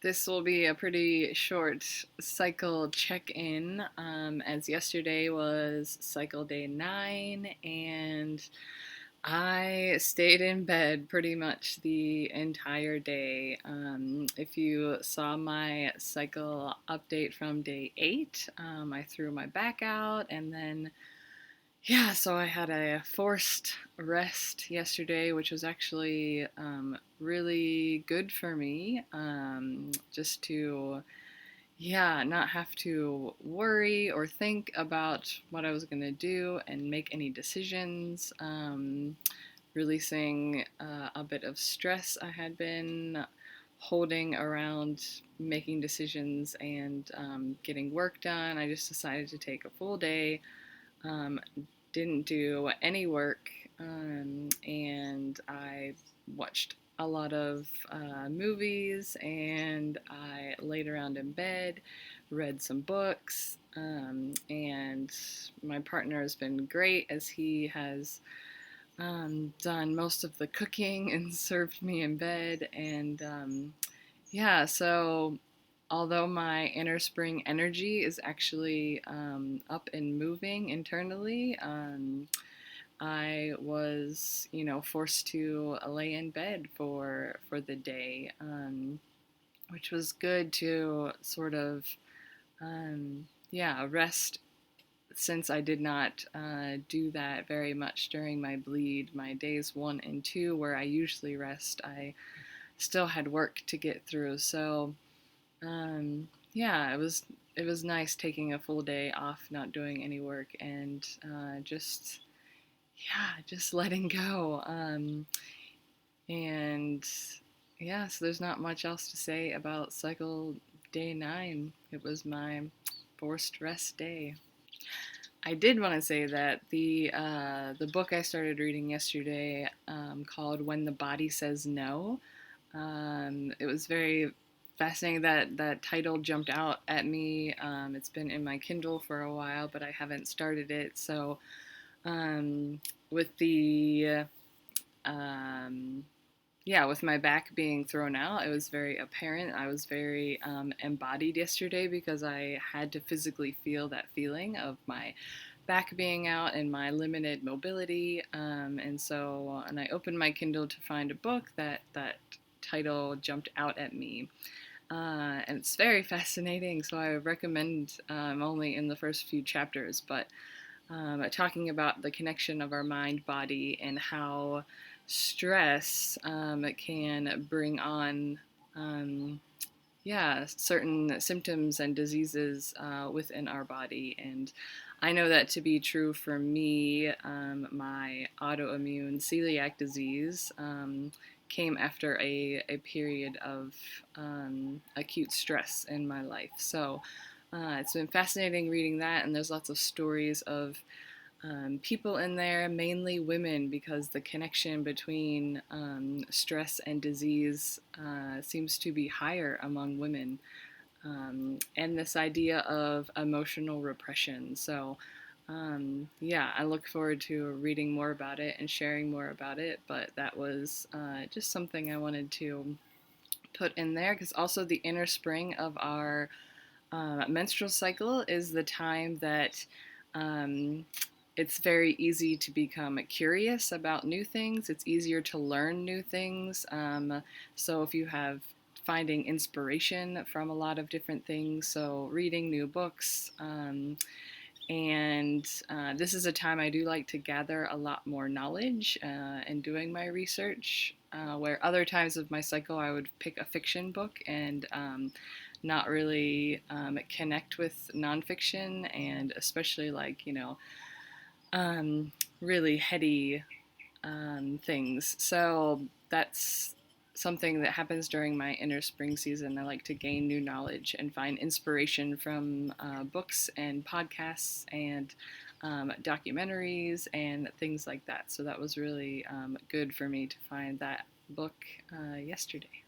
This will be a pretty short cycle check-in, as yesterday was cycle day 9, and I stayed in bed pretty much the entire day. If you saw my cycle update from day 8, I threw my back out, and then yeah, so I had a forced rest yesterday, which was actually really good for me, just to, yeah, not have to worry or think about what I was going to do and make any decisions, releasing a bit of stress I had been holding around making decisions and getting work done. I just decided to take a full day, um, didn't do any work, and I watched a lot of movies, and I laid around in bed, read some books, and my partner has been great as he has done most of the cooking and served me in bed. And yeah, so although my inner spring energy is actually up and moving internally, I was, forced to lay in bed for the day, which was good to sort of, yeah, rest since I did not do that very much during my bleed. My days 1 and 2, where I usually rest, I still had work to get through. So yeah, it was nice taking a full day off, not doing any work, and just yeah, just letting go. And yeah, so there's not much else to say about cycle day 9. It was my forced rest day. I did want to say that the book I started reading yesterday, called "When the Body Says No," it was very fascinating. That title jumped out at me. It's been in my Kindle for a while, but I haven't started it. So with the um, yeah, with my back being thrown out, it was very apparent. I was very embodied yesterday because I had to physically feel that feeling of my back being out and my limited mobility. And I opened my Kindle to find a book that title jumped out at me. And it's very fascinating, so I recommend, only in the first few chapters, but talking about the connection of our mind body and how stress can bring on, yeah, certain symptoms and diseases within our body. And I know that to be true for me. My autoimmune celiac disease came after a period of acute stress in my life. So it's been fascinating reading that, and there's lots of stories of people in there, mainly women, because the connection between stress and disease seems to be higher among women. And this idea of emotional repression. So, yeah, I look forward to reading more about it and sharing more about it, but that was just something I wanted to put in there, because also the inner spring of our menstrual cycle is the time that um, it's very easy to become curious about new things. It's easier to learn new things. So if you have finding inspiration from a lot of different things, so reading new books, and this is a time I do like to gather a lot more knowledge and doing my research. Where other times of my cycle I would pick a fiction book and not really connect with nonfiction, and especially like, um, really heady things. So that's something that happens during my inner spring season. I like to gain new knowledge and find inspiration from books and podcasts and documentaries and things like that. So that was really good for me to find that book yesterday.